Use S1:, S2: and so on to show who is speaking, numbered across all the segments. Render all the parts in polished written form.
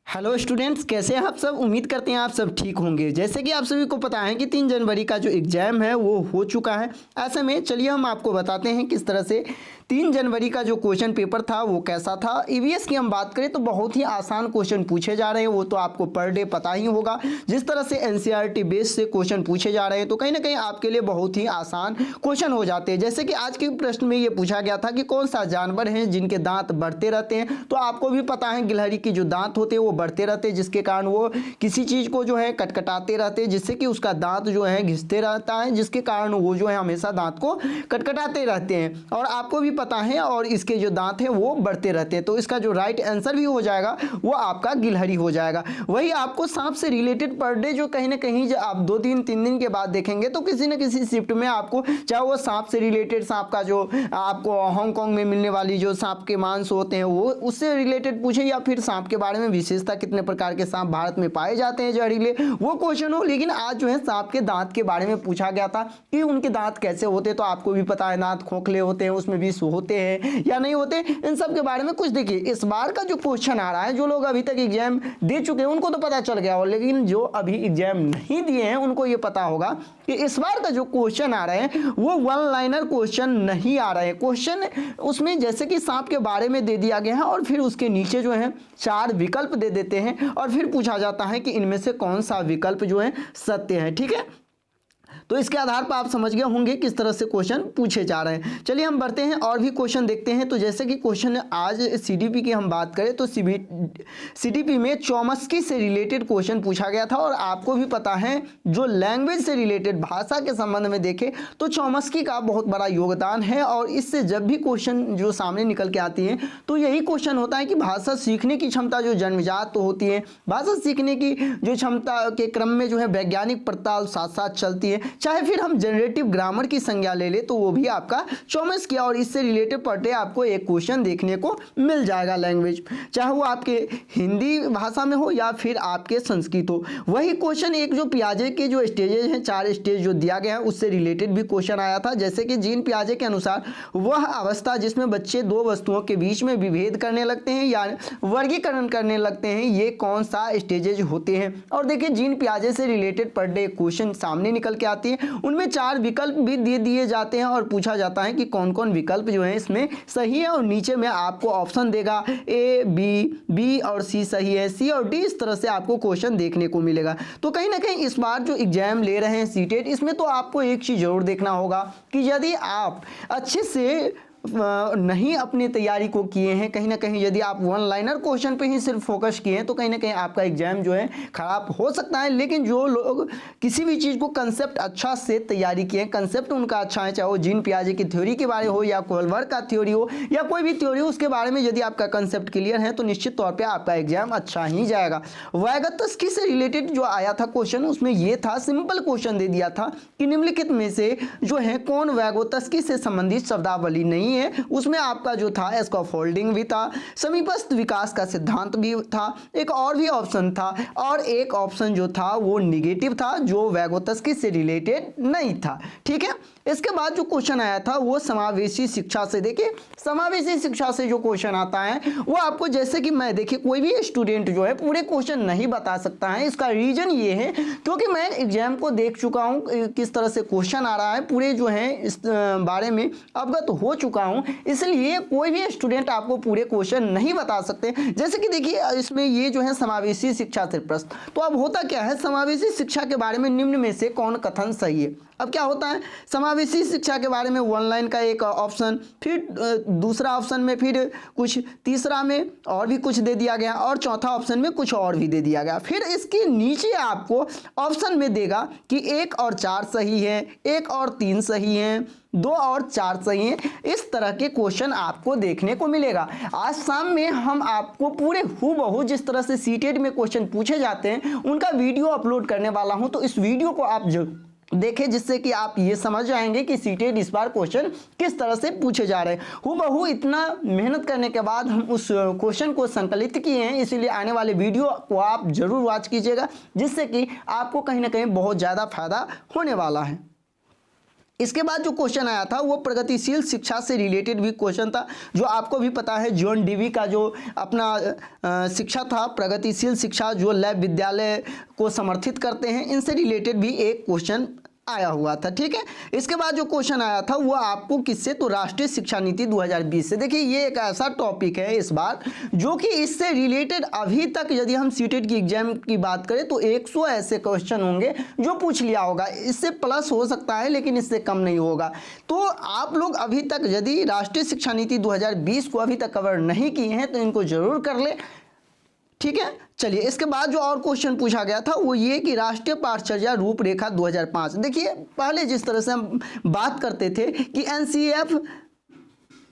S1: Hello students, कैसे हैं आप सब। उम्मीद करते हैं आप सब ठीक होंगे। जैसे कि आप सभी को पता है कि 3 जनवरी का जो एग्ज़ाम है वो हो चुका है। ऐसे में चलिए हम आपको बताते हैं किस तरह से 3 जनवरी का जो क्वेश्चन पेपर था वो कैसा था। ईवीएस की हम बात करें तो बहुत ही आसान क्वेश्चन पूछे जा रहे हैं, वो तो आपको पर डे पता ही होगा। जिस तरह से एनसीईआरटी बेस से क्वेश्चन पूछे जा रहे हैं तो कहीं ना कहीं आपके लिए बहुत ही आसान क्वेश्चन हो जाते हैं। जैसे कि आज के प्रश्न में ये पूछा गया था कि कौन सा जानवर है जिनके दांत बढ़ते रहते हैं। तो आपको भी पता है गिलहरी की जो दांत होते हैं वो बढ़ते रहते हैं, जिसके कारण वो किसी चीज़ को जो है कटकटाते रहते हैं, जिससे कि उसका दांत जो है घिसते रहता है, जिसके कारण वो जो है हमेशा दांत को कटकटाते रहते हैं। और आपको भी पता है और इसके जो दांत हैं वो बढ़ते रहते हैं। तो इसका जो राइट आंसर भी हो जाएगा वो आपका गिलहरी हो जाएगा। वही आपको सांप से रिलेटेड पर डे जो कहीं ना कहीं जो आप 2-3 दिन के बाद देखेंगे तो किसी न किसी शिफ्ट में आपको, चाहे वो सांप से रिलेटेड, सांप का जो आपको हांगकांग में मिलने वाली जो सांप के मांस होते हैं वो उससे रिलेटेड पूछे, या फिर सांप के बारे में विशेषता कितने प्रकार के सांप भारत में पाए जाते हैं जहरीले, वो क्वेश्चन हो। लेकिन आज जो है सांप के दांत के बारे में पूछा गया था कि उनके दांत कैसे होते हैं। तो आपको भी पता है दांत खोखले होते हैं, उसमें विष होते हैं या नहीं होते, इन सब के बारे में कुछ देखिए। इस बार का जो क्वेश्चन आ रहा है, जो लोग अभी तक एग्जाम दे चुके हैं उनको तो पता चल गया हो, लेकिन जो अभी एग्जाम नहीं दिए हैं उनको ये पता होगा कि इस बार का जो क्वेश्चन आ रहा है वो वन लाइनर क्वेश्चन नहीं आ रहा है। क्वेश्चन उसमें जैसे कि सांप के बारे में दे दिया गया है और फिर उसके नीचे जो है 4 विकल्प दे देते हैं और फिर पूछा जाता है कि इनमें से कौन सा विकल्प जो है सत्य है। ठीक है, तो इसके आधार पर आप समझ गए होंगे किस तरह से क्वेश्चन पूछे जा रहे हैं। चलिए हम बढ़ते हैं और भी क्वेश्चन देखते हैं। तो जैसे कि क्वेश्चन आज सीडीपी की हम बात करें तो सीडीपी में चौमस्की से रिलेटेड क्वेश्चन पूछा गया था। और आपको भी पता है जो लैंग्वेज से रिलेटेड, भाषा के संबंध में देखें तो चौमस्की का बहुत बड़ा योगदान है। और इससे जब भी क्वेश्चन जो सामने निकल के आती है तो यही क्वेश्चन होता है कि भाषा सीखने की क्षमता जो जन्मजात तो होती है, भाषा सीखने की जो क्षमता के क्रम में जो है वैज्ञानिक पड़ताल साथ साथ चलती है। चाहे फिर हम जनरेटिव ग्रामर की संज्ञा ले ले तो वो भी आपका चौमस्की, और इससे रिलेटेड पढ़ते आपको एक क्वेश्चन देखने को मिल जाएगा लैंग्वेज, चाहे वो आपके हिंदी भाषा में हो या फिर आपके संस्कृत हो। वही क्वेश्चन एक जो पियाजे के जो स्टेजेस हैं, 4 स्टेज जो दिया गया है उससे रिलेटेड भी क्वेश्चन आया था। जैसे कि जीन पियाजे के अनुसार वह अवस्था जिसमें बच्चे 2 वस्तुओं के बीच में विभेद करने लगते हैं या वर्गीकरण करने लगते हैं, ये कौन सा स्टेजेज होते हैं। और देखिए जीन पियाजे से रिलेटेड पर डे क्वेश्चन सामने निकल के आती है, उनमें 4 विकल्प भी दे दिए जाते हैं और पूछा जाता है कि कौन कौन विकल्प जो है इसमें सही है। और नीचे में आपको ऑप्शन देगा ए, बी और सी सही है, सी और डी, इस तरह से आपको क्वेश्चन देखने को मिलेगा। तो कहीं ना कहीं इस बार जो एग्जाम ले रहे हैं सीटेट, इसमें तो आपको एक चीज़ जरूर देखना होगा कि यदि आप अच्छे से नहीं अपनी तैयारी को किए हैं, कहीं ना कहीं यदि आप वन लाइनर क्वेश्चन पे ही सिर्फ फोकस किए हैं तो कहीं ना कहीं आपका एग्जाम जो है खराब हो सकता है। लेकिन जो लोग किसी भी चीज़ को कंसेप्ट अच्छा से तैयारी किए हैं, कंसेप्ट उनका अच्छा है, चाहे वो जीन पियाजे की थ्योरी के बारे हो या कोलवर्क का थ्योरी हो या कोई भी थ्योरी हो, उसके बारे में यदि आपका कंसेप्ट क्लियर है तो निश्चित तौर पर आपका एग्जाम अच्छा ही जाएगा। वायगत्स्की से रिलेटेड जो आया था क्वेश्चन, उसमें यह था, सिंपल क्वेश्चन दे दिया था कि निम्नलिखित में से जो है कौन वायगोत्स्की से संबंधित शब्दावली नहीं है। उसमें आपका जो था स्कैफोल्डिंग भी था, समीपस्थ विकास का सिद्धांत भी था, एक और भी ऑप्शन था, और एक ऑप्शन जो था वो निगेटिव था जो वायगोत्स्की से रिलेटेड नहीं था। ठीक है, इसके बाद जो क्वेश्चन आया था वो समावेशी शिक्षा से। देखिए समावेशी शिक्षा से जो क्वेश्चन आता है वो आपको, जैसे कि मैं, देखिए कोई भी स्टूडेंट जो है पूरे क्वेश्चन नहीं बता सकता है। इसका रीजन ये है क्योंकि मैं एग्जाम को देख चुका हूँ, किस तरह से क्वेश्चन आ रहा है पूरे जो है इस बारे में अवगत हो चुका हूँ, इसलिए कोई भी स्टूडेंट आपको पूरे क्वेश्चन नहीं बता सकते। जैसे कि देखिए इसमें ये जो है समावेशी शिक्षा से प्रश्न, तो अब होता क्या है, समावेशी शिक्षा के बारे में निम्न में से कौन कथन सही है। अब क्या होता है, समावेशी शिक्षा के बारे में वन लाइन का एक ऑप्शन, फिर दूसरा ऑप्शन में फिर कुछ, तीसरा में और भी कुछ दे दिया गया, और चौथा ऑप्शन में कुछ और भी दे दिया गया। फिर इसके नीचे आपको ऑप्शन में देगा कि 1 और 4 सही है, 1 और 3 सही है, 2 और 4 सही है। इस तरह के क्वेश्चन आपको देखने को मिलेगा। आज शाम में हम आपको पूरे हूबहू जिस तरह से सीटेट में क्वेश्चन पूछे जाते हैं उनका वीडियो अपलोड करने वाला हूं, तो इस वीडियो को आप जो देखें जिससे कि आप ये समझ जाएंगे कि सीटेट इस बार क्वेश्चन किस तरह से पूछे जा रहे हैं। हूबहू इतना मेहनत करने के बाद हम उस क्वेश्चन को संकलित किए हैं, इसीलिए आने वाले वीडियो को आप जरूर वॉच कीजिएगा, जिससे कि आपको कहीं ना कहीं बहुत ज़्यादा फायदा होने वाला है। इसके बाद जो क्वेश्चन आया था वो प्रगतिशील शिक्षा से रिलेटेड भी क्वेश्चन था, जो आपको भी पता है जॉन डीवी का जो अपना शिक्षा था, प्रगतिशील शिक्षा जो लैब विद्यालय को समर्थित करते हैं, इनसे रिलेटेड भी एक क्वेश्चन आया हुआ था। ठीक है, इसके बाद जो क्वेश्चन आया था वो आपको किससे, तो राष्ट्रीय शिक्षा नीति 2020 से। देखिए ये एक ऐसा टॉपिक है इस बार जो कि इससे रिलेटेड अभी तक यदि हम सीटेट की एग्जाम की बात करें तो 100 ऐसे क्वेश्चन होंगे जो पूछ लिया होगा, इससे प्लस हो सकता है लेकिन इससे कम नहीं होगा। तो आप लोग अभी तक यदि राष्ट्रीय शिक्षा नीति 2020 को अभी तक कवर नहीं किए हैं तो इनको जरूर कर ले। ठीक है, चलिए इसके बाद जो और क्वेश्चन पूछा गया था वो ये कि राष्ट्रीय पाठचर्या रूपरेखा 2005। देखिए पहले जिस तरह से हम बात करते थे कि एनसीईएफ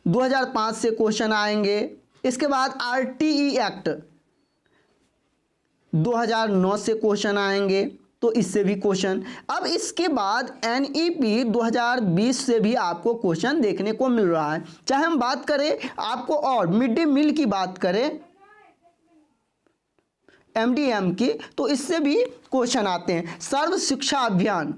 S1: 2005 से क्वेश्चन आएंगे, इसके बाद आरटीई एक्ट 2009 से क्वेश्चन आएंगे, तो इससे भी क्वेश्चन। अब इसके बाद एनईपी 2020 से भी आपको क्वेश्चन देखने को मिल रहा है। चाहे हम बात करें आपको और मिड डे मील की बात करें एमडीएम की, तो इससे भी क्वेश्चन आते हैं। सर्व शिक्षा अभियान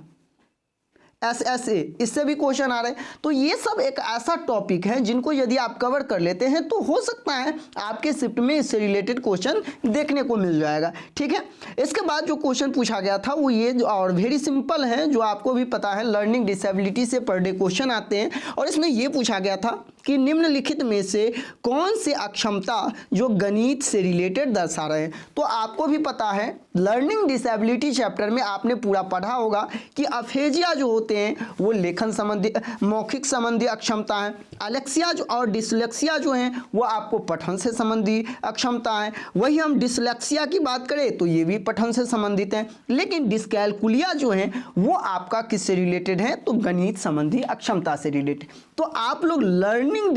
S1: SSA, इससे भी क्वेश्चन आ रहे हैं। तो ये सब एक ऐसा टॉपिक है जिनको यदि आप कवर कर लेते हैं तो हो सकता है आपके शिफ्ट में इससे रिलेटेड क्वेश्चन देखने को मिल जाएगा। ठीक है, इसके बाद जो क्वेश्चन पूछा गया था वो ये और वेरी सिंपल है, जो आपको भी पता है लर्निंग डिसेबिलिटी से पर डे क्वेश्चन आते हैं, और इसमें ये पूछा गया था कि निम्नलिखित में से कौन से अक्षमता जो गणित से रिलेटेड दर्शा रहे हैं। तो आपको भी पता है लर्निंग डिसेबिलिटी चैप्टर में आपने पूरा पढ़ा होगा कि अफेजिया जो होते हैं वो लेखन संबंधी मौखिक संबंधी अक्षमता है, एलेक्सिया और डिसलेक्सिया जो हैं वो आपको पठन से संबंधी अक्षमता है। वही हम डिसलेक्सिया की बात करें तो ये भी पठन से संबंधित है, लेकिन डिस्कैलकुलिया जो है वो आपका किससे रिलेटेड है, तो गणित संबंधी अक्षमता से रिलेटेड। तो आप लोग लर्निंग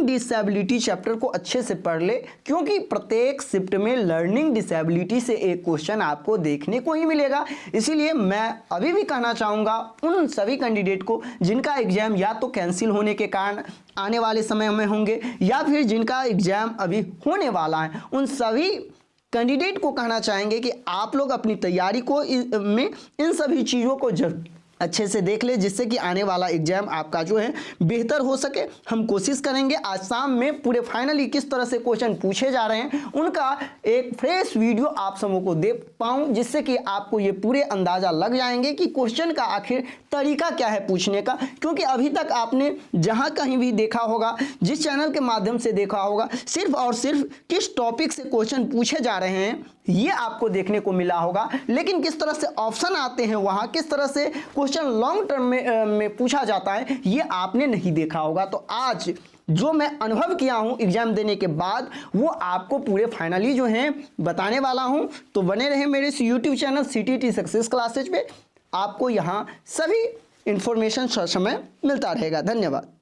S1: डिसेबिलिटी चैप्टर को अच्छे से पढ़ ले, क्योंकि प्रत्येक शिफ्ट में लर्निंग डिसेबिलिटी से एक क्वेश्चन आपको देखने को ही मिलेगा। इसीलिए मैं अभी भी कहना चाहूँगा उन सभी कैंडिडेट को जिनका एग्जाम या तो कैंसिल होने के कारण आने वाले समय में होंगे या फिर जिनका एग्जाम अभी होने वाला है, उन सभी कैंडिडेट को कहना चाहेंगे कि आप लोग अपनी तैयारी को में इन सभी चीज़ों को जरूर अच्छे से देख ले, जिससे कि आने वाला एग्जाम आपका जो है बेहतर हो सके। हम कोशिश करेंगे आज शाम में पूरे फाइनली किस तरह से क्वेश्चन पूछे जा रहे हैं उनका एक फ्रेश वीडियो आप सबों को दे पाऊँ, जिससे कि आपको ये पूरे अंदाज़ा लग जाएंगे कि क्वेश्चन का आखिर तरीका क्या है पूछने का। क्योंकि अभी तक आपने जहाँ कहीं भी देखा होगा, जिस चैनल के माध्यम से देखा होगा, सिर्फ और सिर्फ किस टॉपिक से क्वेश्चन पूछे जा रहे हैं ये आपको देखने को मिला होगा, लेकिन किस तरह से ऑप्शन आते हैं वहाँ, किस तरह से क्वेश्चन लॉन्ग टर्म में पूछा जाता है, ये आपने नहीं देखा होगा। तो आज जो मैं अनुभव किया हूँ एग्जाम देने के बाद वो आपको पूरे फाइनली जो हैं बताने वाला हूँ। तो बने रहे मेरे इस YouTube channel CTET success classes पे, आपको यहाँ सभी इंफॉर्मेशन समय मिलता रहेगा। धन्यवाद।